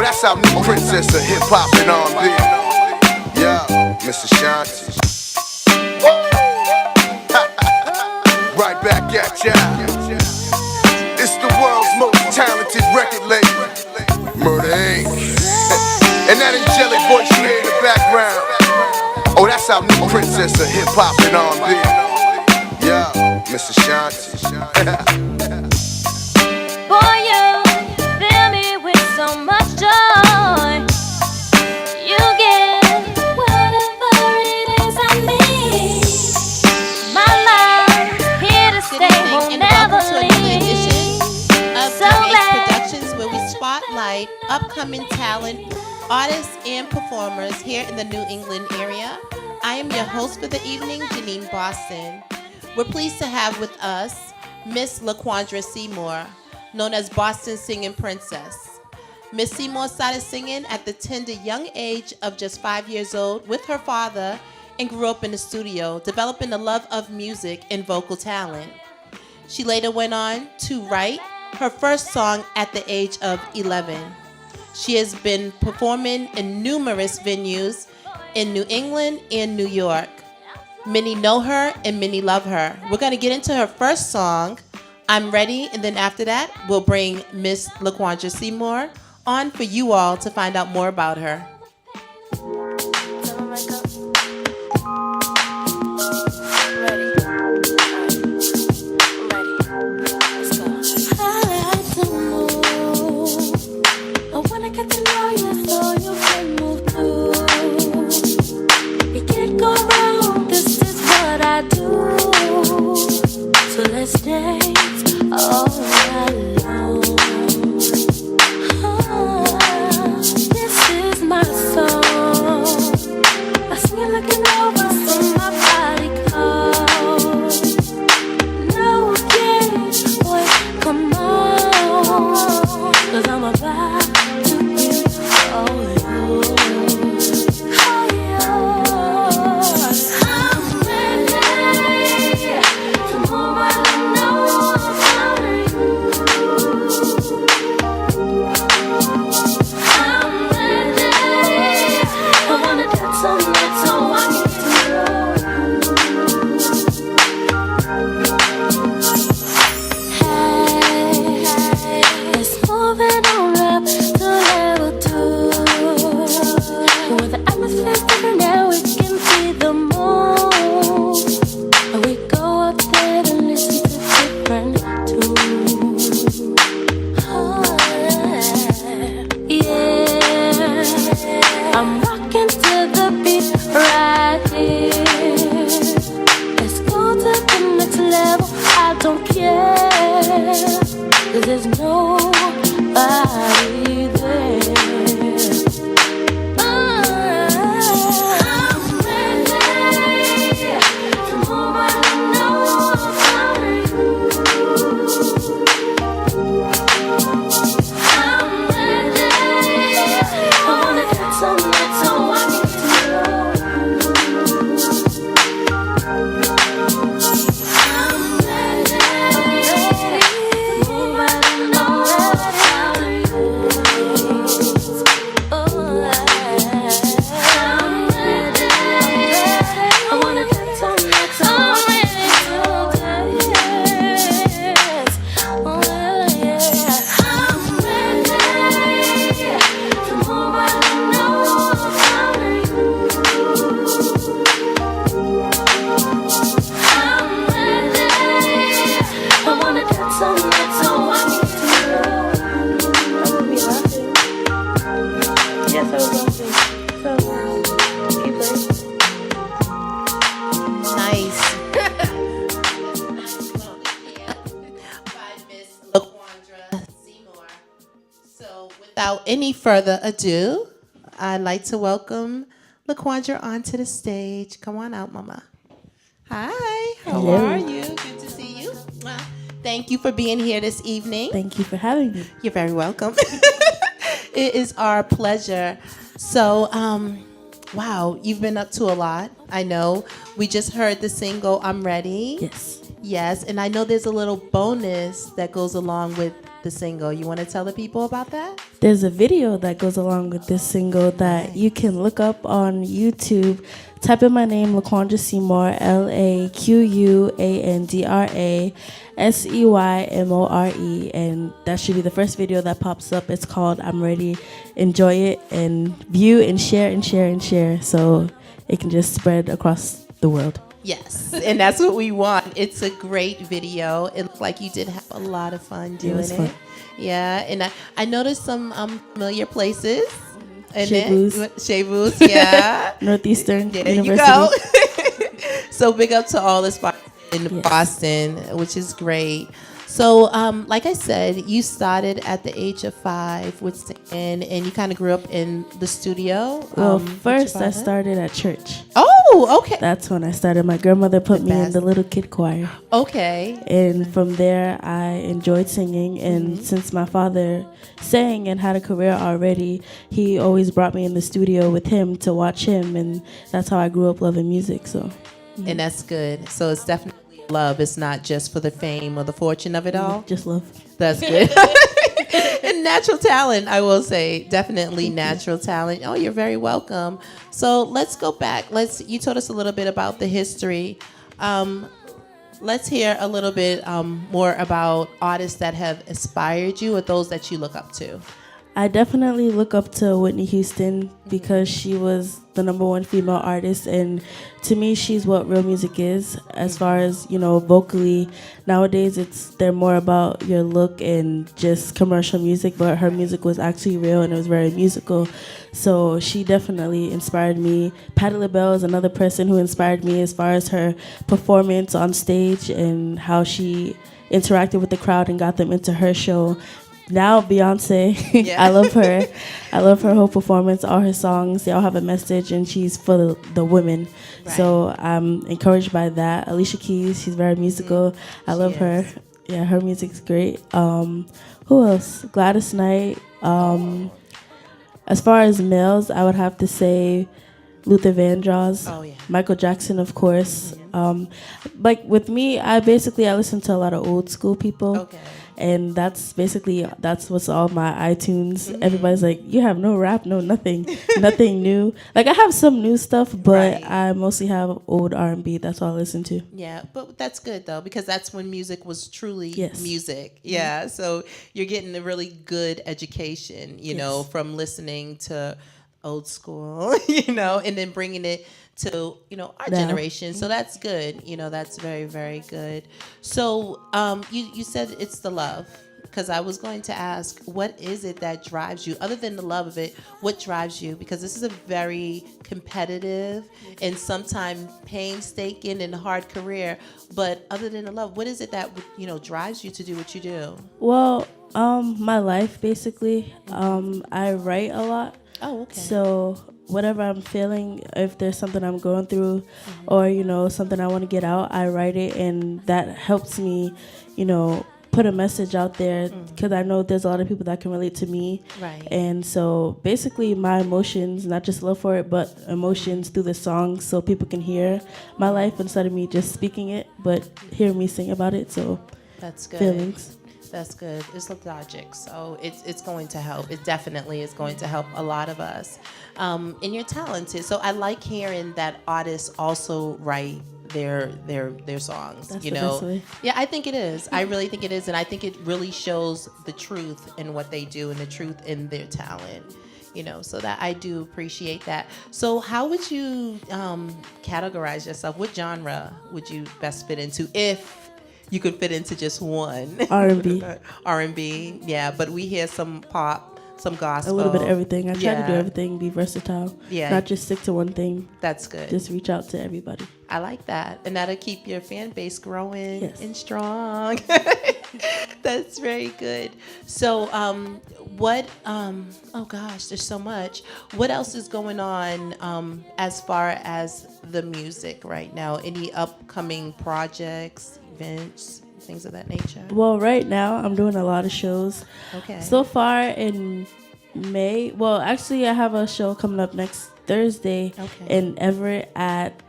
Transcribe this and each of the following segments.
that's our new princess of hip hop and R&B. Yeah, Mr. Shanti. Right back at ya. It's the world's most talented record label, Murder Inc. And that angelic voice you hear in the background, oh, that's our new princess of hip hop and R&B. Yeah, Mr. Shanti. Boy, you fill me with so much joy. You give whatever it is I need. My love, here to stay, won't never leave. So glad. Productions, where we spotlight upcoming talent, artists, and performers here in the New England area. I am your host for the evening, Janine Boston. We're pleased to have with us Miss Laquandra Seymore, known as Boston's Singing Princess. Miss Seymore started singing at the tender young age of just 5 years old with her father and grew up in the studio, developing a love of music and vocal talent. She later went on to write her first song at the age of 11. She has been performing in numerous venues in New England and New York. Many know her and many love her. We're going to get into her first song, I'm Ready, and then after that, we'll bring Miss Laquandra Seymore on for you all to find out more about her. Let's dance all night long. This is my song. I sing it looking over, so my body calls. No, yeah, boy, come on, 'cause I'm about to give all yours. All yours. I'm ready to move right. Without any further ado, I'd like to welcome Laquandra onto the stage. Come on out, Mama. Hi, how are you? Good to see you. Thank you for being here this evening. Thank you for having me. You're very welcome. It is our pleasure. So, wow, you've been up to a lot. I know. We just heard the single, I'm Ready. Yes. Yes, and I know there's a little bonus that goes along with the single. You want to tell the people about that? There's a video that goes along with this single that you can look up on YouTube. Type in my name, Laquandra Seymore, LaQuandraSeymore, and that should be the first video that pops up. It's called I'm Ready. Enjoy it and view and share and share and share so it can just spread across the world. Yes, and that's what we want. It's a great video. It looked like you did have a lot of fun doing it. Fun. Yeah, and I noticed some familiar places. Shea Booths, yeah. Northeastern University. You go. So big up to all the spots in Boston, which is great. So, like I said, you started at the age of 5 with singing, and you kind of grew up in the studio. Well, first I started at church. Oh, okay. That's when I started. My grandmother put me in the little kid choir. Okay. And from there, I enjoyed singing. And since my father sang and had a career already, he always brought me in the studio with him to watch him. And that's how I grew up loving music. So, and that's good. So it's definitely love. It's not just for the fame or the fortune of it all. Just love. That's good. And natural talent, I will say, definitely natural talent. Oh, you're very welcome. So let's go back. You told us a little bit about the history. Let's hear a little bit more about artists that have inspired you or those that you look up to. I definitely look up to Whitney Houston because she was the #1 female artist, and to me she's what real music is as far as, vocally. Nowadays they're more about your look and just commercial music, but her music was actually real and it was very musical. So she definitely inspired me. Patti LaBelle is another person who inspired me as far as her performance on stage and how she interacted with the crowd and got them into her show. Now Beyonce, I love her. I love her whole performance, all her songs. They all have a message, and she's for the women. Right. So I'm encouraged by that. Alicia Keys, she's very musical. I love her. Yeah, her music's great. Who else? Gladys Knight. As far as males, I would have to say Luther Vandross, Michael Jackson, of course. Like with me, I listen to a lot of old school people. Okay. And that's what's on my iTunes. Everybody's like, you have no rap, no nothing, nothing new. Like I have some new stuff, but I mostly have old R&B. That's all I listen to. Yeah, but that's good though, because that's when music was truly music. Yeah, so you're getting a really good education, from listening to old school, and then bringing it to, our generation. So that's good. That's very, very good. So you said it's the love, because I was going to ask, what is it that drives you? Other than the love of it, what drives you? Because this is a very competitive and sometimes painstaking and hard career. But other than the love, what is it that, drives you to do what you do? Well, my life, basically. I write a lot. Oh, okay. So whatever I'm feeling, if there's something I'm going through or, something I want to get out, I write it, and that helps me, put a message out there, because I know there's a lot of people that can relate to me. Right. And so basically my emotions, not just love for it, but emotions through the songs, so people can hear my life instead of me just speaking it, but hear me sing about it. So that's good. Feelings. That's good. It's logic, so it's going to help. It definitely is going to help a lot of us. And you're talented, so I like hearing that artists also write their songs. That's the best way. Yeah, I think it is. I really think it is, and I think it really shows the truth in what they do and the truth in their talent. So that I do appreciate that. So how would you categorize yourself? What genre would you best fit into if you could fit into just one? R&B. R&B, yeah. But we hear some pop, some gospel. A little bit of everything. I try to do everything, be versatile. Yeah. Not just stick to one thing. That's good. Just reach out to everybody. I like that. And that'll keep your fan base growing and strong. That's very good. So oh gosh, there's so much. What else is going on as far as the music right now? Any upcoming projects, events, things of that nature? Well, right now I'm doing a lot of shows. Okay. So far in May, well, actually I have a show coming up next Thursday in Everett at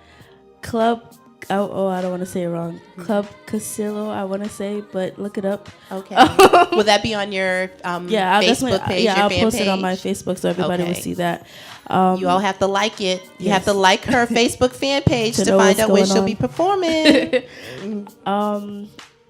Club I don't want to say it wrong. Club Castillo, I want to say, but look it up. Okay. Will that be on your Yeah, I'll Facebook page? Yeah, your I'll fan post page? it on my Facebook so everybody will see that. You all have to like it. You have to like her Facebook fan page to know find what's out when going she'll on. be performing.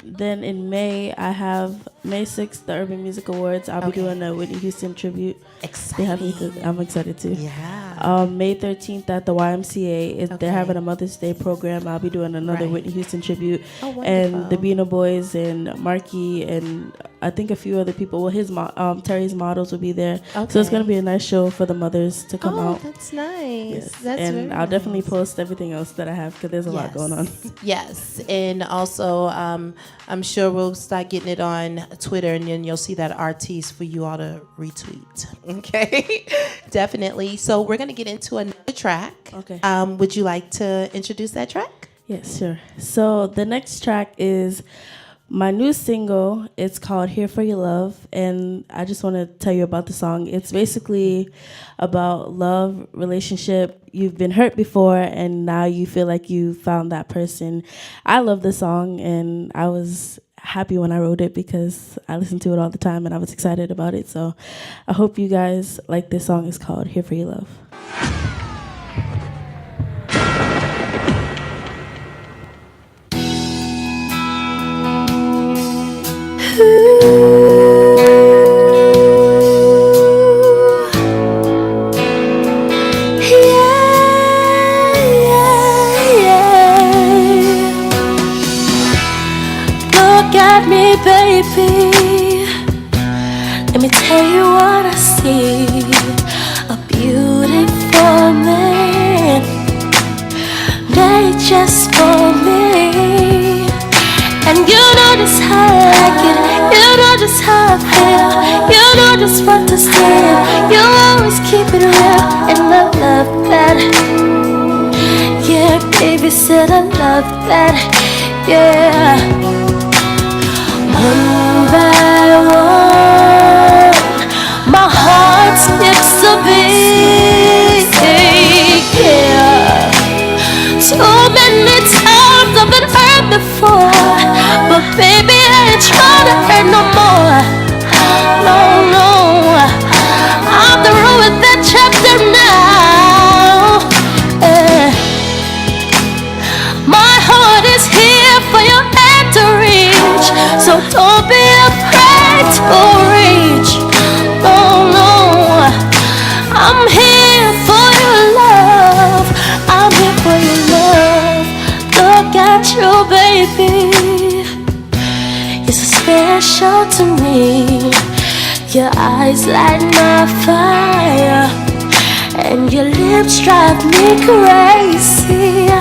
Then in May, I have May 6th, the Urban Music Awards. I'll be doing a Whitney Houston tribute. I'm excited too. Yeah. May 13th at the YMCA, they're having a Mother's Day program. I'll be doing another Whitney Houston tribute. Oh, wonderful. And the Beano Boys and Marky and I think a few other people. Well, Terry's models will be there. Okay. So it's going to be a nice show for the mothers to come out. Oh, that's nice. Yes. That's and very I'll definitely nice. post everything else that I have because there's a lot going on. Yes, and also I'm sure we'll start getting it on Twitter, and then you'll see that artiste for you all to retweet. Okay, definitely. So we're gonna get into another track. Okay. Would you like to introduce that track? Yes, sure. So the next track is my new single. It's called Here For Your Love, and I just want to tell you about the song. It's basically about love, relationship. You've been hurt before, and now you feel like you found that person. I love the song, and I was happy when I wrote it because I listen to it all the time, and I was excited about it. So I hope you guys like this song. It's called Here For Your Love. Look at me, baby. Let me tell you what I see. A beautiful man made just for me. And you know just how I like it. You know just how I feel. You know just what to say. You always keep it real. And I love that. Yeah, baby said I love that. Yeah. One by one, my heart skips a beat. Yeah. Too many times I've been hurt before, but baby I ain't trying to hurt no more. No, no, I'm through with that chapter now. My heart is here for your hand to reach, so don't be afraid to reach. No, no, I'm here for your love. I'm here for your love. Look at you, baby. You're so special to me. Your eyes light my fire, and your lips drive me crazy.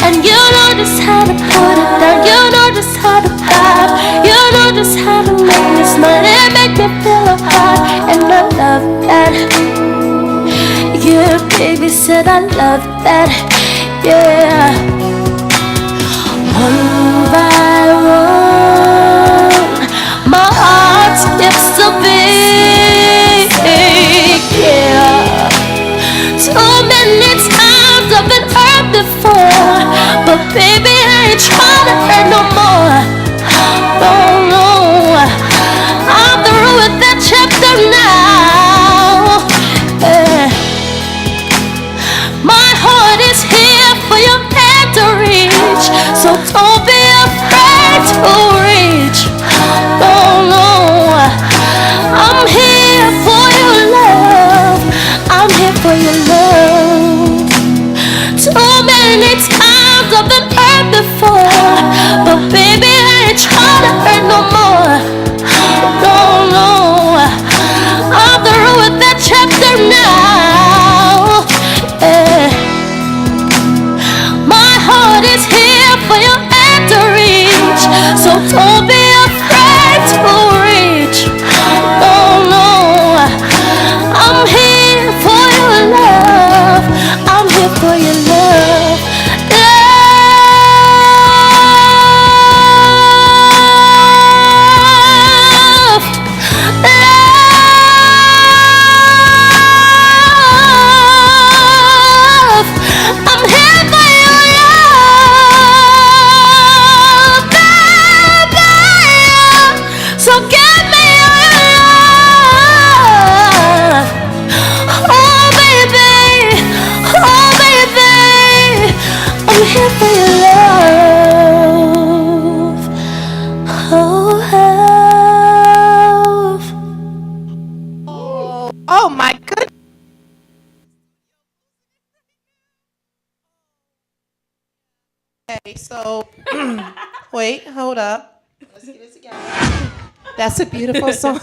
And you know just how to put it down. You know just how to vibe. You know just how to make me smile and make me feel alive. And I love that. Yeah, baby said I love that. Yeah. One by one, my heart skips a beat. Yeah. Too many times I've been hurt before, but baby I ain't trying to hurt no more. No, no, I'm through with that chapter now. Yeah. My heart is here for your hand Oh, have Oh my goodness. Okay, so wait, hold up. Let's get it together. That's a beautiful song.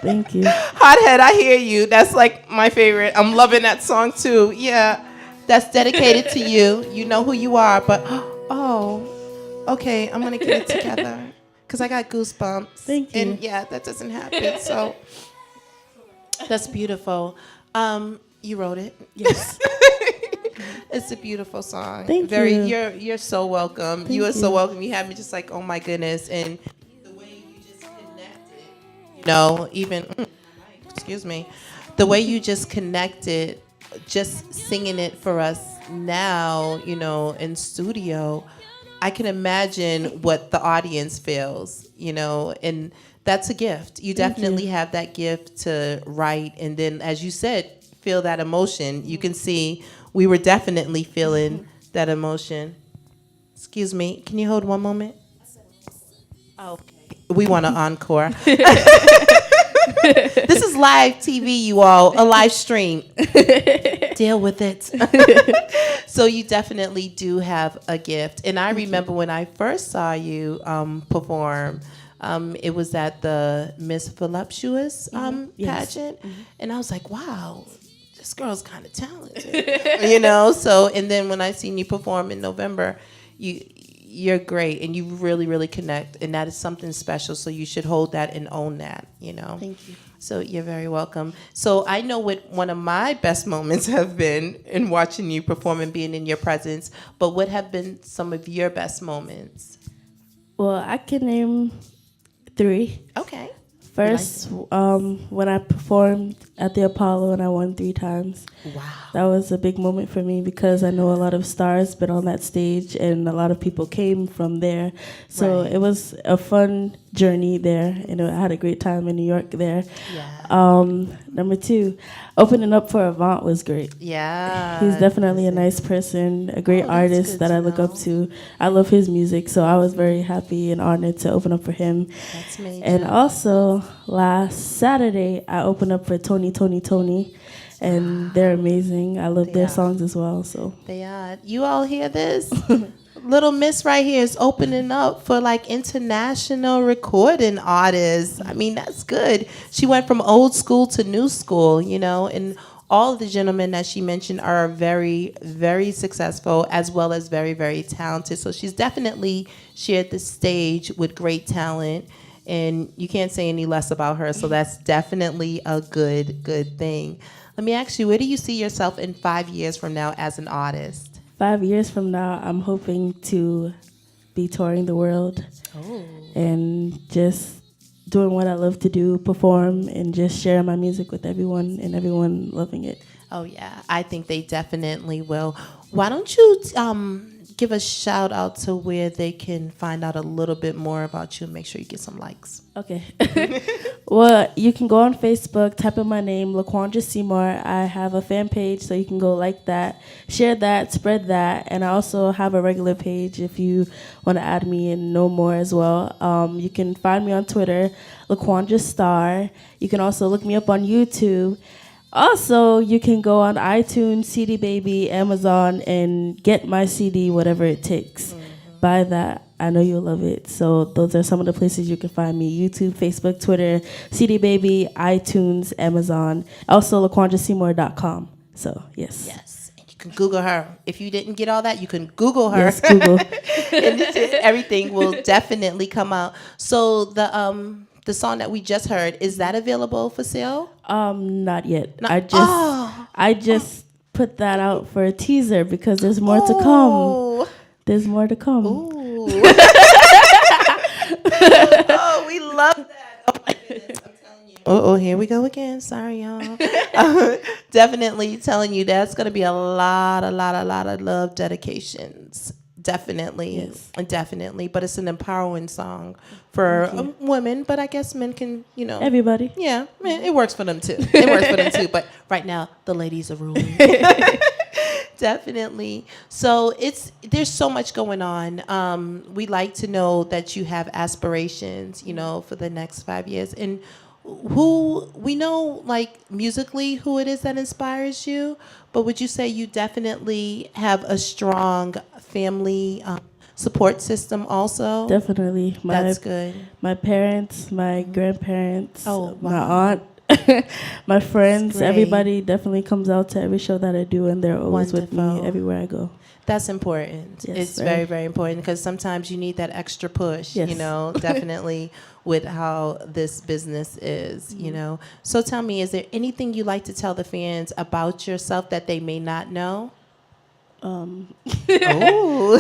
Thank you. Hothead, I hear you. That's like my favorite. I'm loving that song too. Yeah. That's dedicated to you. You know who you are, but oh, okay, I'm gonna get it together. Cause I got goosebumps. Thank you. And yeah, that doesn't happen. So that's beautiful. You wrote it. Yes. It's a beautiful song. Thank Very, you. You're so welcome. Thank You are so you. welcome. You had me just like, oh my goodness. And the way you just connected, you know, even excuse me, the way you just connected, just singing it for us now, you know, in studio, I can imagine what the audience feels, you know, and that's a gift. You definitely have that gift to write, and then, as you said, feel that emotion. You can see we were definitely feeling that emotion. Excuse me, can you hold one moment? Oh, we want an encore. This is live TV, you all, a live stream. Deal with it. So you definitely do have a gift. And I remember when I first saw you perform, it was at the Miss Voluptuous pageant. And I was like, wow, this girl's kind of talented. You know, so, and then when I seen you perform in November, you're great, and you really, really connect, and that is something special, so you should hold that and own that, you know. Thank you. So you're very welcome. So I know what one of my best moments have been in watching you perform and being in your presence, but what have been some of your best moments? Well, I can name 3. Okay. First, when I performed at the Apollo and I won 3 times. Wow. That was a big moment for me because I know a lot of stars been on that stage and a lot of people came from there. So Right. it was a fun journey there. You know, I had a great time in New York there. Yeah. Number 2, opening up for Avant was great. Yeah. He's definitely a nice person, a great Oh, that's artist good that to I look up know. to. I love his music, so I was very happy and honored to open up for him. That's major. And also, last Saturday, I opened up for Tony, and they're amazing. I love They their are. songs as well. So They are. You all hear this? Little Miss right here is opening up for like international recording artists. I mean, that's good. She went from old school to new school, you know, and all of the gentlemen that she mentioned are very, very successful as well as very, very talented. So she's definitely shared the stage with great talent, and you can't say any less about her. So that's definitely a good thing. Let me ask you, where do you see yourself in 5 years from now as an artist? 5 years from now, I'm hoping to be touring the world and just doing what I love to do, perform, and just share my music with everyone and everyone loving it. Oh, yeah. I think they definitely will. Why don't you give a shout out to where they can find out a little bit more about you and make sure you get some likes? Okay. Well, you can go on Facebook, type in my name, Laquandra Seymore. I have a fan page, so you can go like that, share that, spread that. And I also have a regular page if you want to add me and know more as well. You can find me on Twitter, Laquandra Star. You can also look me up on YouTube. Also, you can go on iTunes, CD Baby, Amazon, and get my CD, whatever it takes. Buy that. I know you'll love it. So those are some of the places you can find me: YouTube, Facebook, Twitter, CD Baby, iTunes, Amazon. Also, LaquandraSeymore.com. So, yes. Yes. And you can Google her. If you didn't get all that, you can Google her. Yes, Google. And everything will definitely come out. So the song that we just heard, is that available for sale? Not yet. Not- I just put that out for a teaser because there's more to come. Oh. There's more to come. Ooh. Oh, we love that. Oh my goodness, I'm telling you. Oh, here we go again. Sorry, y'all. Definitely telling you that's gonna be a lot of love dedications. Definitely, Yes. Definitely. But it's an empowering song for women. But I guess men can, you know. Everybody. Yeah, man, it works for them too. It works for them too. But right now, the ladies are ruling. Definitely. So there's so much going on. We like to know that you have aspirations, for the next 5 years. And who we know, like musically, who it is that inspires you. But would you say you definitely have a strong family support system also? Definitely. That's good. My parents, my grandparents, Oh, my wow. aunt, my friends, great. everybody definitely comes out to every show that I do, and they're always with Wonderful. me everywhere I go. That's important. Yes, It's very. very, very important because sometimes you need that extra push, Yes. definitely with how this business is, So tell me, is there anything you like to tell the fans about yourself that they may not know? Oh.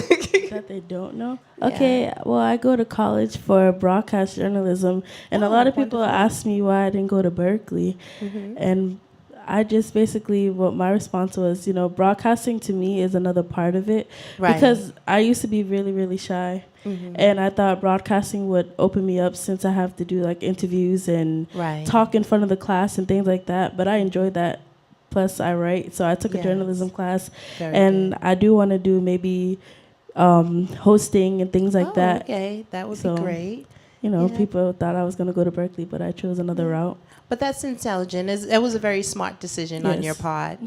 That they don't know. Yeah. Okay, well, I go to college for broadcast journalism, and a lot of people wonderful. ask me why I didn't go to Berkeley, and I just basically, what my response was, broadcasting to me is another part of it, Right. because I used to be really, really shy, and I thought broadcasting would open me up since I have to do like interviews and Right. talk in front of the class and things like that. But I enjoyed that. Plus, I write, so I took a Yes. journalism class, Very and good. I do want to do maybe hosting and things like that. Okay, that would So, be great. People thought I was going to go to Berkeley, but I chose another route. But that's intelligent. It was a very smart decision on Yes. your part.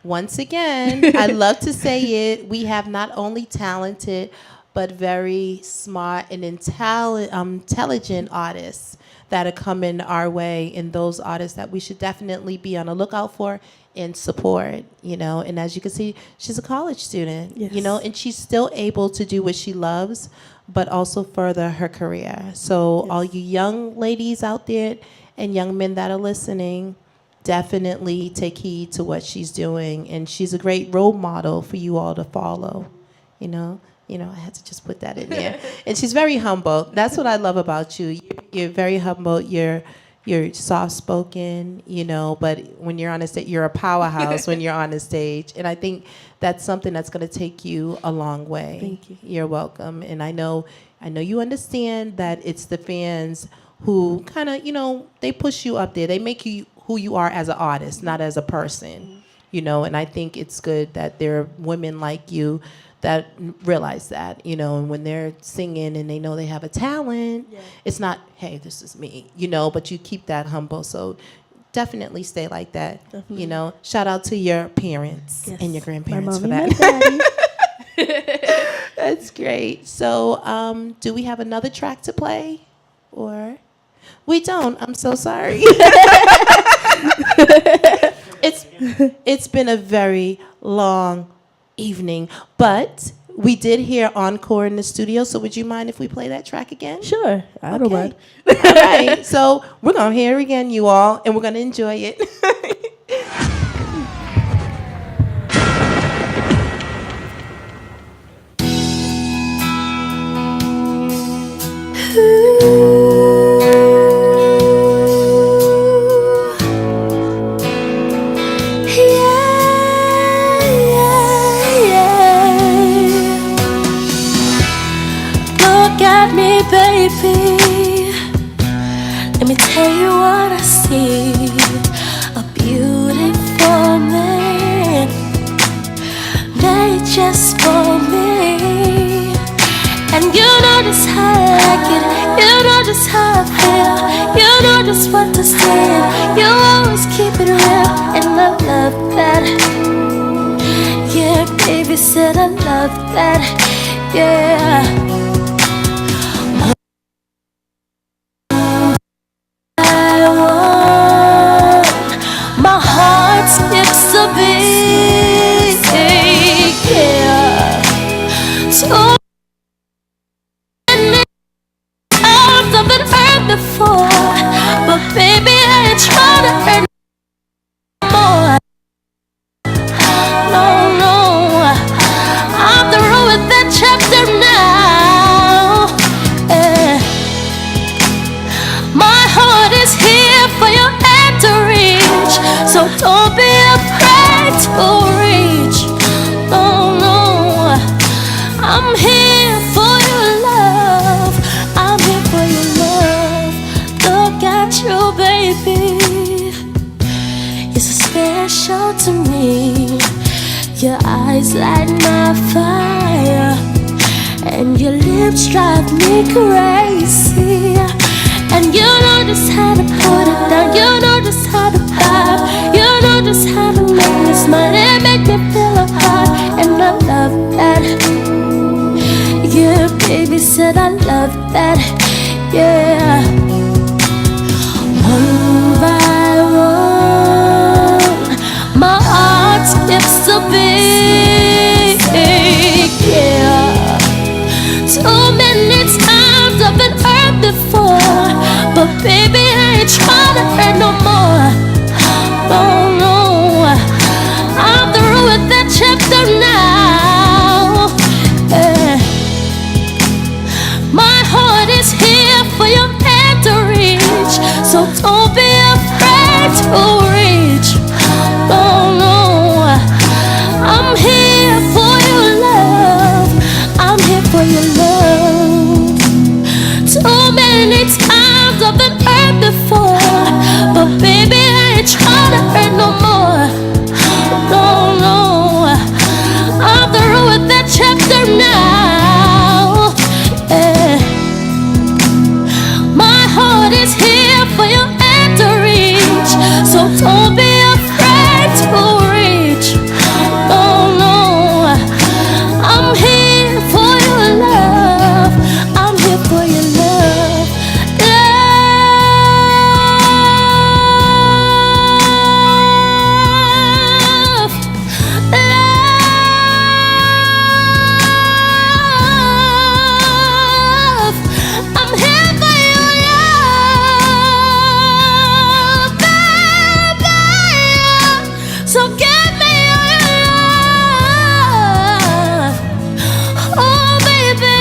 Once again, I love to say it. We have not only talented, but very smart and intelligent artists that are coming our way, and those artists that we should definitely be on the lookout for and support. And as you can see, she's a college student. Yes. And she's still able to do what she loves, but also further her career. So Yes. all you young ladies out there and young men that are listening, definitely take heed to what she's doing. And she's a great role model for you all to follow. I had to just put that in there. And she's very humble. That's what I love about you. You're very humble. You're soft-spoken, but when you're on the stage, you're a powerhouse when you're on the stage. And I think that's something that's going to take you a long way. Thank you. You're welcome. And I know you understand that it's the fans who kind of, they push you up there. They make you who you are as an artist, not as a person, and I think it's good that there are women like you that realize that, and when they're singing and they know they have a talent, it's not, hey, this is me, but you keep that humble. So definitely stay like that. Definitely. Shout out to your parents and your grandparents for my mom that. and my daddy. That's great. So do we have another track to play? Or we don't. I'm so sorry. It's been a very long evening, but we did hear Encore in the studio, so would you mind if we play that track again? Sure, I don't mind. All right, so we're going to hear it again, you all, and we're going to enjoy it. Look at me, baby. Let me tell you what I see. A beautiful man made just for me. And you know just how I like it. You know just how I feel. You know just what to say. You always keep it real. And I love that. Yeah, baby said I love that. Yeah. My heart skips a beat, yeah. So many times I've been hurt before, but baby I ain't trying to hurt more. No, I'm through with that chapter now. Yeah. My heart is here for your hand to reach, so don't be afraid to reach. No, I'm here for your love. I'm here for your love. Look at you, baby. You're so special to me. Your eyes light my fire, and your lips drive me crazy. And you know just how to put it down, you know just how to vibe, you know just how to make me smile and make me feel alive. And I love that. Yeah, baby said I love that. Yeah. One by one, my heart skips a beat. Yeah. Too many times I've been hurt before, but baby I ain't tryna hurt no more. Oh no, I'm through with that chapter now. Yeah. My heart is here for your hand to reach, so don't be afraid to reach. Oh no, I'm here for your love, I'm here for your love. Too many times I've been hurt before, but baby I ain't tryna hurt no more. No, no, I'm through with that chapter now. Yeah. My heart is here for your hand to reach, so don't be afraid to reach. Oh no, I'm here for your love, I'm here for your love. Love, love, I'm here for your love, baby. So give me your love. Oh baby,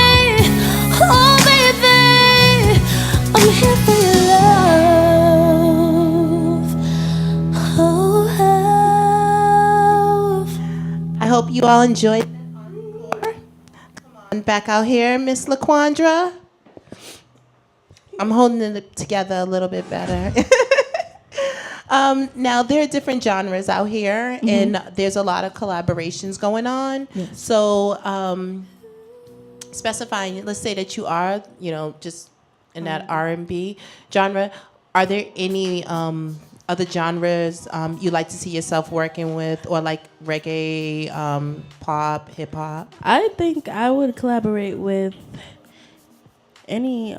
oh baby, I'm here for your love. Oh, love. I hope you all enjoyed that encore. Come on back out here, Miss Laquandra. I'm holding it together a little bit better. Now, there are different genres out here, and there's a lot of collaborations going on. Yes. So, specifying, let's say that you are, just in that R&B genre. Are there any other genres you like to see yourself working with, or like reggae, pop, hip hop? I think I would collaborate with any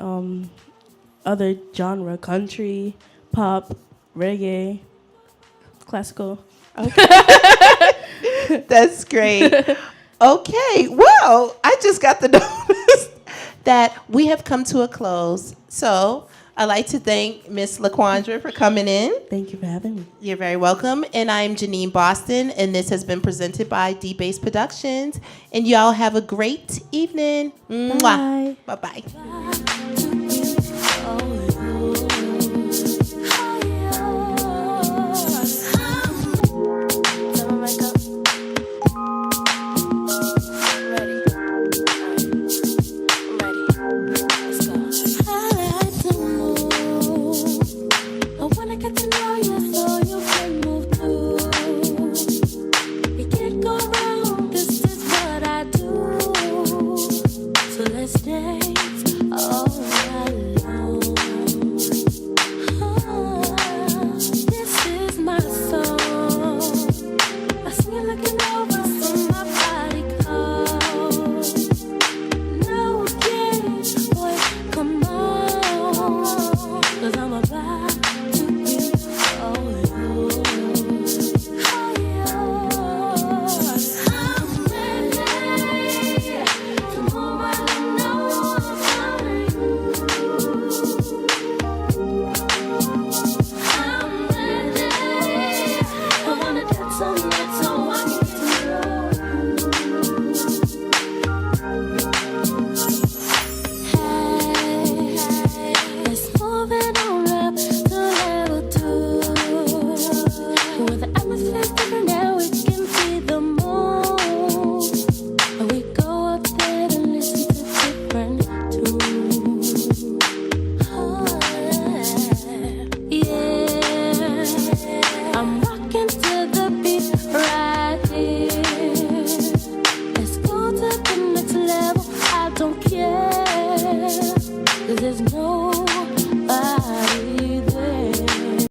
other genre: country, pop, reggae, classical. That's great. Okay, well, I just got the notice that we have come to a close. So I'd like to thank Miss Laquandra for coming in. Thank you for having me. You're very welcome. And I'm Janine Boston, and this has been presented by Dbass Productions. And y'all have a great evening. Bye. Bye-bye.